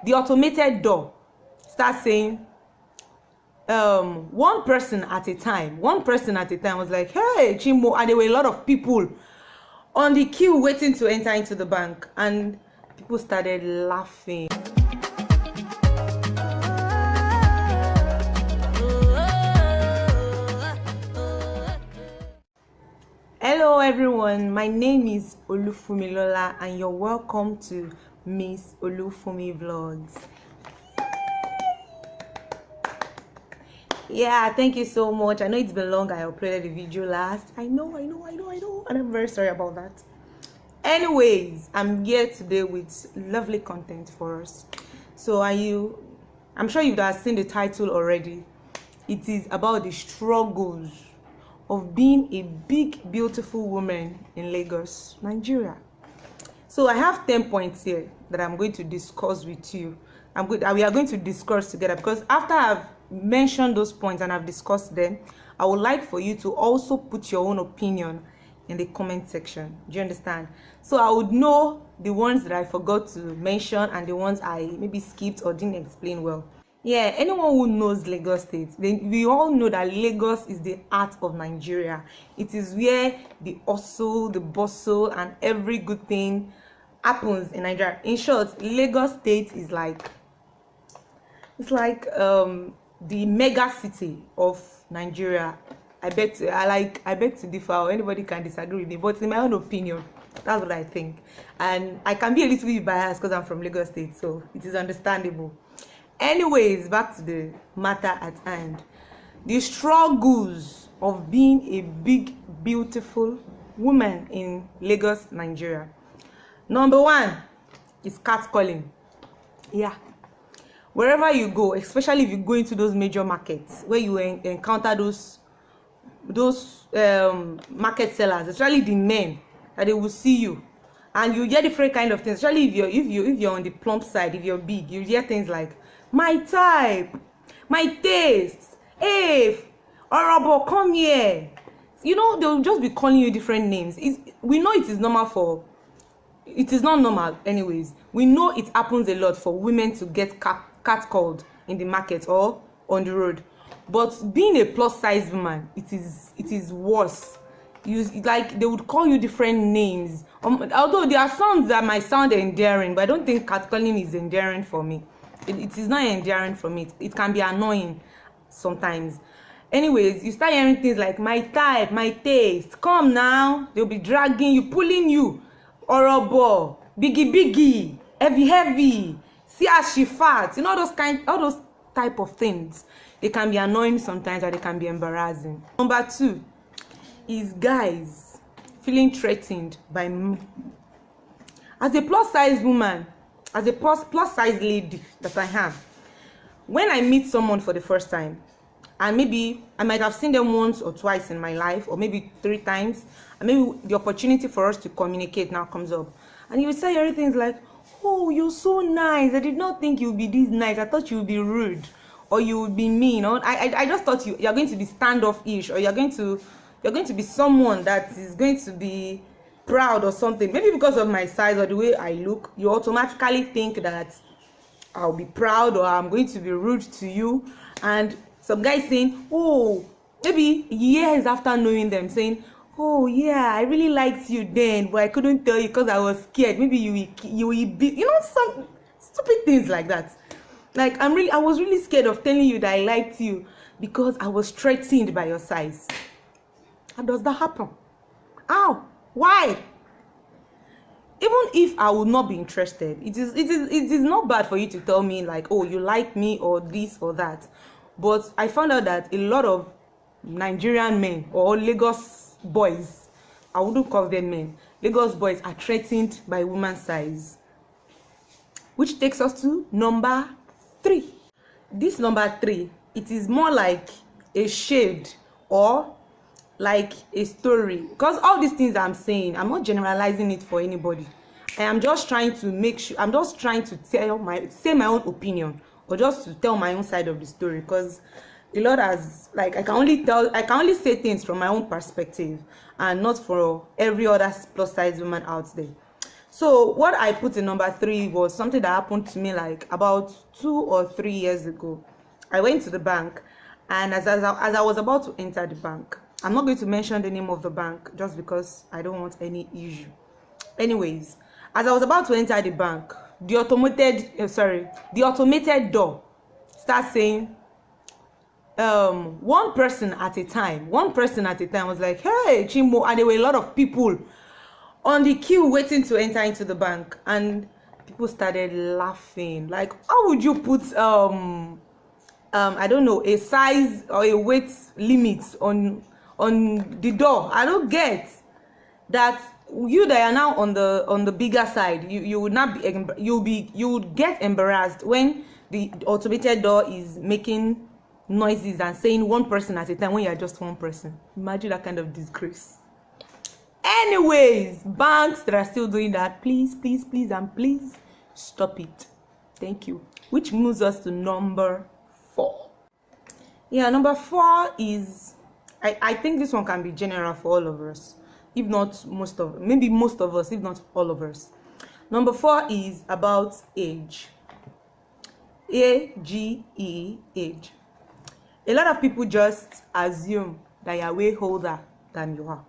the automated door starts saying, one person at a time was like, hey, Chimbo, and there were a lot of people on the queue waiting to enter into the bank, and people started laughing. Hello everyone, my name is Olufumilola and you're welcome to Miss Olufumi Vlogs. Yeah, thank you so much. I know it's been long. I uploaded the video last. I know, and I'm very sorry about that. Anyways, I'm here today with lovely content for us. So I'm sure you've seen the title already. It is about the struggles of being a big, beautiful woman in Lagos, Nigeria. So I have 10 points here that I'm going to discuss with you. We are going to discuss together, because after I've mentioned those points and I've discussed them, I would like for you to also put your own opinion in the comment section. Do you understand? So I would know the ones that I forgot to mention and the ones I maybe skipped or didn't explain well. Yeah, anyone who knows Lagos State, we all know that Lagos is the heart of Nigeria. It is where the hustle, the bustle, and every good thing happens in Nigeria. In short, Lagos State is like, it's like the mega city of Nigeria. I beg to differ, or anybody can disagree with me, but in my own opinion, that's what I think. And I can be a little bit biased because I'm from Lagos State, so it is understandable. Anyways, back to the matter at hand. The struggles of being a big, beautiful woman in Lagos, Nigeria. Number one is catcalling. Yeah. Wherever you go, especially if you go into those major markets where you encounter those market sellers, especially the men, that they will see you, and you hear different kind of things. Especially if you're on the plump side, if you're big, you hear things like my type, my taste, hey, Orobo, come here. You know, they'll just be calling you different names. We know it is normal it is not normal anyways. We know it happens a lot for women to get catcalled in the market or on the road. But being a plus size woman, it is worse. Like, they would call you different names. Although there are some that might sound endearing, but I don't think catcalling is endearing for me. It is not endearing for me. It can be annoying sometimes. Anyways, you start hearing things like my type, my taste. Come now, they'll be dragging you, pulling you. Orobo, biggie, heavy. See how she fat. You know, all those type of things. They can be annoying sometimes, or they can be embarrassing. Number two is guys feeling threatened by me. As a plus size woman, as a plus size lady that I am, when I meet someone for the first time, and maybe I might have seen them once or twice in my life, or maybe 3 times, and maybe the opportunity for us to communicate now comes up, and you will say everything like, oh, you're so nice, I did not think you would be this nice, I thought you would be rude, or you would be mean, or I just thought you're going to be standoffish, or you're going to be someone that is going to be proud or something. Maybe because of my size or the way I look, you automatically think that I'll be proud or I'm going to be rude to you. And some guys saying, oh, maybe years after knowing them, saying, oh yeah, I really liked you then, but I couldn't tell you because I was scared. Maybe you will be, you know, some stupid things like that. Like, I was really scared of telling you that I liked you because I was threatened by your size. How does that happen? How? Why? Even if I would not be interested, it is not bad for you to tell me like, oh, you like me or this or that. But I found out that a lot of Nigerian men or Lagos boys, I wouldn't call them men, Lagos boys are threatened by woman's size. Which takes us to number 3. This number 3, it is more like a shade or like a story, because all these things I'm saying, I'm not generalizing it for anybody. I am just trying to make sure, I'm just trying to say my own opinion, or just to tell my own side of the story, because the Lord has, like, I can only say things from my own perspective and not for every other plus size woman out there. So what I put in number 3 was something that happened to me like about 2 or 3 years ago. I went to the bank, and as I was about to enter the bank, I'm not going to mention the name of the bank just because I don't want any issue. Anyways, as I was about to enter the bank, the automated door starts saying one person at a time. I was like, hey Chimbo, and there were a lot of people on the queue waiting to enter into the bank, and people started laughing. Like, how would you put I don't know, a size or a weight limit on the door? I don't get that. You that are now on the bigger side, you would not be, you would get embarrassed when the automated door is making noises and saying one person at a time when you are just one person. Imagine that kind of disgrace. Anyways, banks that are still doing that, please and please stop it. Thank you. Which moves us to number 4. Yeah, number 4 is, I think this one can be general for all of us, if not most of us, if not all of us. Number 4 is about age. AGE, age. A lot of people just assume that you are way older than you are.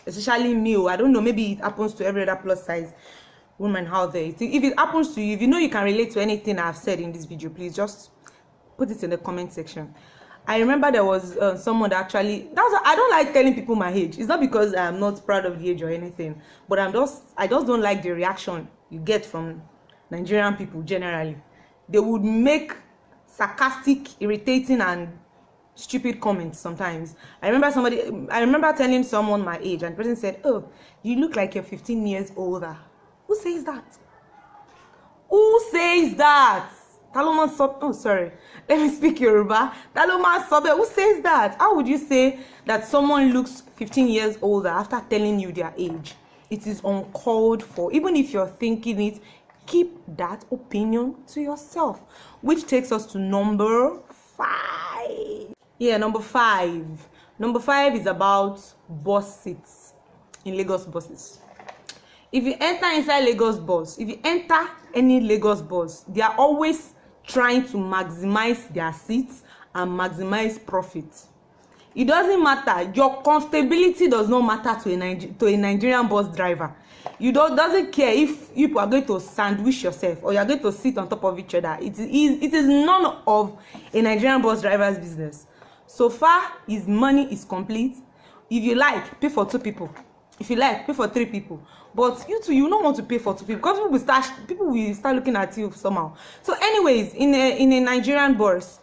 Especially me. I don't know, maybe it happens to every other plus size woman out there. If it happens to you, if you know you can relate to anything I've said in this video, please just put it in the comment section. I remember there was someone that actually, I don't like telling people my age. It's not because I'm not proud of the age or anything, but I just don't like the reaction you get from Nigerian people generally. They would make sarcastic, irritating, and stupid comments sometimes. I remember telling someone my age, and the person said, oh, you look like you're 15 years older. Who says that? Who says that? Oh, sorry. Let me speak Yoruba. Who says that? How would you say that someone looks 15 years older after telling you their age? It is uncalled for. Even if you're thinking it, keep that opinion to yourself. Which takes us to number 5. Yeah, number 5. Number 5 is about bus seats in Lagos buses. If you enter inside Lagos bus, if you enter any Lagos bus, they are always trying to maximize their seats and maximize profit. It doesn't matter. Your comfortability does not matter to a Nigerian bus driver. Doesn't care if you are going to sandwich yourself or you are going to sit on top of each other. It is none of a Nigerian bus driver's business. So far, his money is complete. If you like, pay for 2 people. If you like, pay for 3 people. But you don't want to pay for 2 people because people will start looking at you somehow. So anyways, in a Nigerian bus,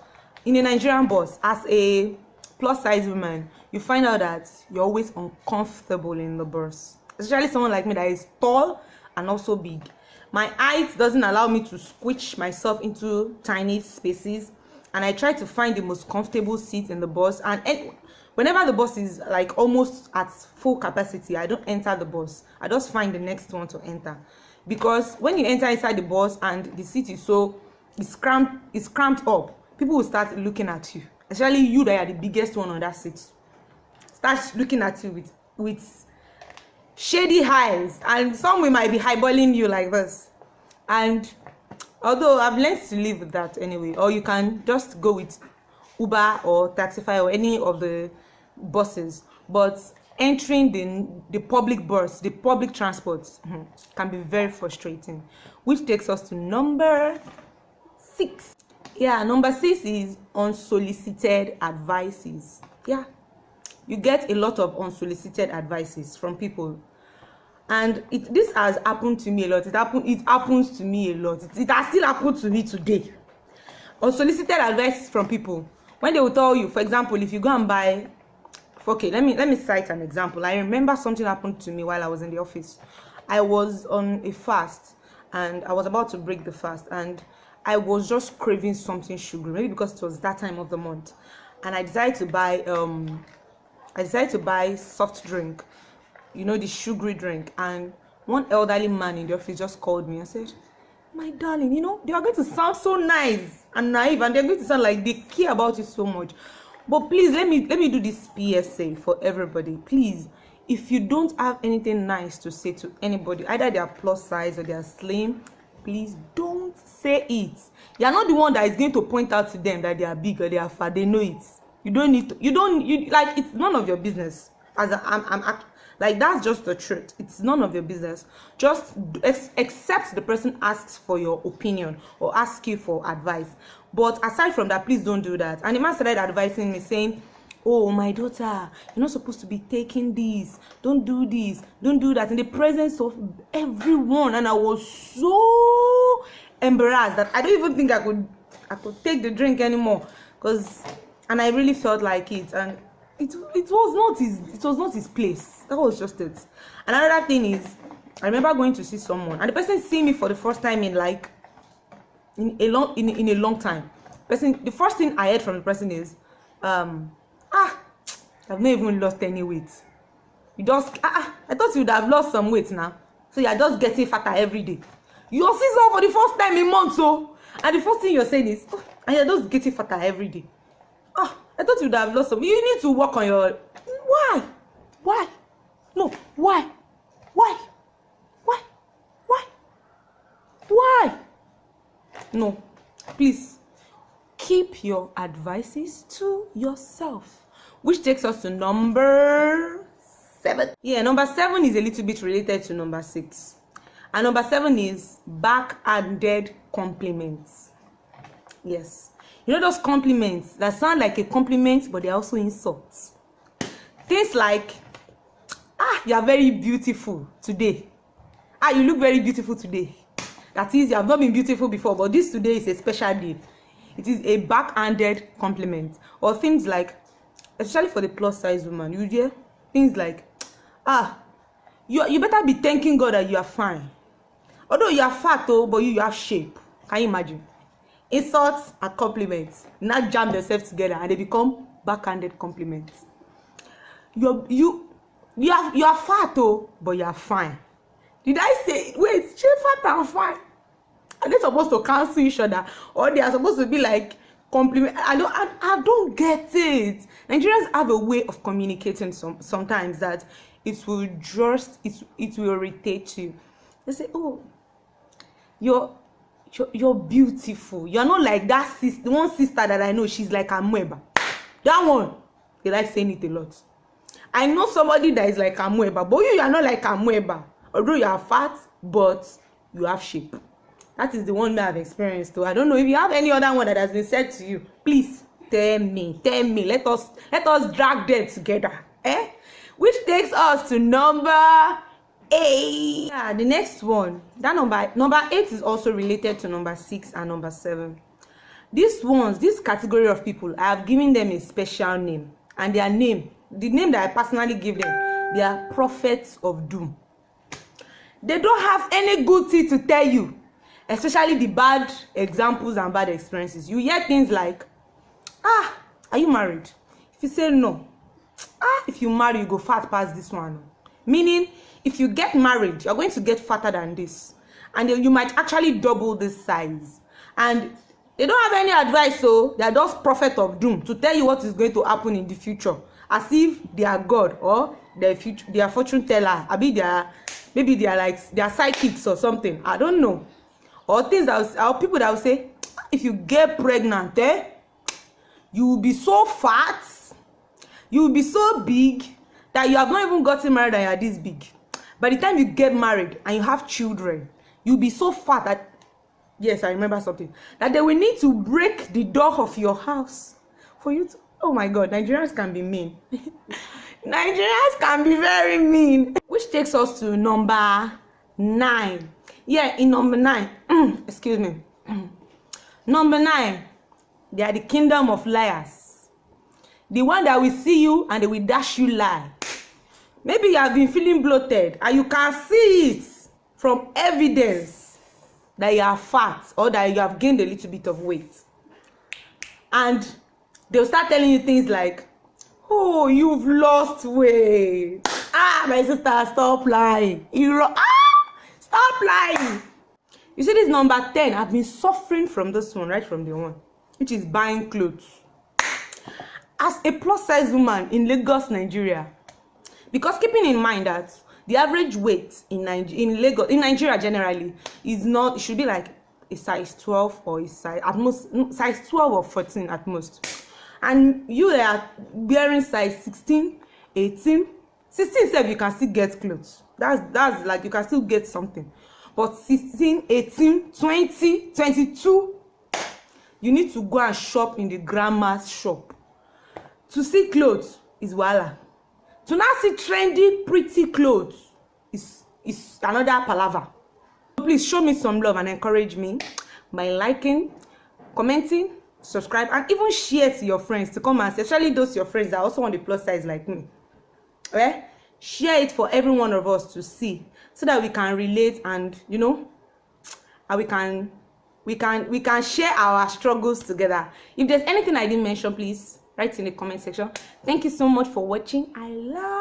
as a plus size woman, you find out that you're always uncomfortable in the bus. Especially someone like me that is tall and also big. My height doesn't allow me to squish myself into tiny spaces, and I try to find the most comfortable seat in the bus. And whenever the bus is like almost at full capacity, I don't enter the bus. I just find the next one to enter, because when you enter inside the bus and the seat is cramped up, people will start looking at you. Especially you that are the biggest one on that seat, start looking at you with shady eyes, and some might be eyeballing you like this. And although I've learned to live with that anyway, or you can just go with Uber or Taxify or any of the buses, but entering the public bus, the public transport, can be very frustrating. Which takes us to number 6. Yeah, number 6 is unsolicited advices. Yeah, you get a lot of unsolicited advices from people, and this has happened to me a lot. It happens to me a lot. It has still happened to me today. Unsolicited advice from people, when they will tell you, for example, if you go and buy, okay, let me cite an example. I remember something happened to me while I was in the office. I was on a fast, and I was about to break the fast, and I was just craving something sugary, maybe because it was that time of the month, and I decided to buy soft drink, the sugary drink. And one elderly man in the office just called me and said, my darling, they are going to sound so nice and naive, and they're going to sound like they care about you so much, but please let me do this PSA for everybody. Please, if you don't have anything nice to say to anybody, either they are plus size or they are slim, please don't say it. You are not the one that is going to point out to them that they are big or they are fat. They know it. You don't need to. You like, it's none of your business. Like, that's just the truth. It's none of your business. Just except the person asks for your opinion or asks you for advice. But aside from that, please don't do that. And the man started advising me, saying, oh, my daughter, you're not supposed to be taking this. Don't do this. Don't do that. In the presence of everyone. And I was so embarrassed that I don't even think I could take the drink anymore. And I really felt like it. And it was not his place. That was just it. Another thing is, I remember going to see someone, and the person seeing me for the first time in a long time. The first thing I heard from the person is, I've not even lost any weight. You just I thought you would have lost some weight now. So you're just getting fatter every day. You're seeing someone for the first time in months, and the first thing you're saying is, and you're just getting fatter every day. I thought you would have lost some. You need to work on your. Why? No, why? No, please keep your advices to yourself. Which takes us to number 7. Yeah, number 7 is a little bit related to number 6. And number 7 is backhanded compliments. Yes. You know those compliments that sound like a compliment, but they're also insults. Things like, you are very beautiful today. You look very beautiful today. That is, you have not been beautiful before, but this today is a special day. It is a backhanded compliment. Or things like, especially for the plus size woman, you hear things like, you better be thanking God that you are fine. Although you are fat, but you have shape. Can you imagine? Insults and compliments now jam themselves together and they become backhanded compliments. You are fat, but you are fine. Did I say, wait, she fat and fine? Are they supposed to cancel each other, or they are supposed to be like compliment? I don't get it. Nigerians have a way of communicating sometimes that it will irritate you. They say, oh, you're beautiful. You're not like that one sister that I know. She's like Amueba. That one, they like saying it a lot. I know somebody that is like Amueba, but you are not like Amueba. Although you are fat, but you have shape. That is the one that I've experienced too. I don't know if you have any other one that has been said to you. Please tell me. Let us drag them together. Which takes us to number 8. Yeah, the next one. That number 8 is also related to number 6 and number 7. This category of people, I have given them a special name, and their name, the name that I personally give them, they are prophets of doom. They don't have any good thing to tell you, especially the bad examples and bad experiences. You hear things like, are you married? If you say no, if you marry, you go fat past this one. Meaning, if you get married, you're going to get fatter than this, and you might actually double this size. And they don't have any advice, so they are just prophets of doom to tell you what is going to happen in the future, as if they are God or they are fortune teller. Maybe they are psychics or something. I don't know. Or things or people that will say, if you get pregnant, you will be so fat, you will be so big that you have not even gotten married and you are this big. By the time you get married and you have children, you'll be so fat that, yes, I remember something, that they will need to break the door of your house for you to, oh my God, Nigerians can be mean. Nigerians can be very mean. Which takes us to number 9. Yeah, in number 9, excuse me. Number 9, they are the kingdom of liars. The one that will see you and they will dash you lie. Maybe you have been feeling bloated and you can see it from evidence that you are fat or that you have gained a little bit of weight. And they'll start telling you things like, oh, you've lost weight. My sister, stop lying. Stop lying. You see, this number 10, I've been suffering from this one right from the one, which is buying clothes. As a plus size woman in Lagos, Nigeria, Because keeping in mind that the average weight in Nigeria generally is not, it should be like a size 12 or a size at most, size 12 or 14 at most, and you are wearing size 16, 18, 16 itself, you can still get clothes. That's like, you can still get something. But 16, 18, 20, 22, you need to go and shop in the grandma's shop. To see clothes is wahala. To now see trendy, pretty clothes is another palaver. Please show me some love and encourage me by liking, commenting, subscribe, and even share to your friends to come and see, especially those your friends that also want the plus size like me. Okay? Share it for every one of us to see, so that we can relate, and you know, and we can share our struggles together. If there's anything I didn't mention, please write in the comment section. Thank you so much for watching. I love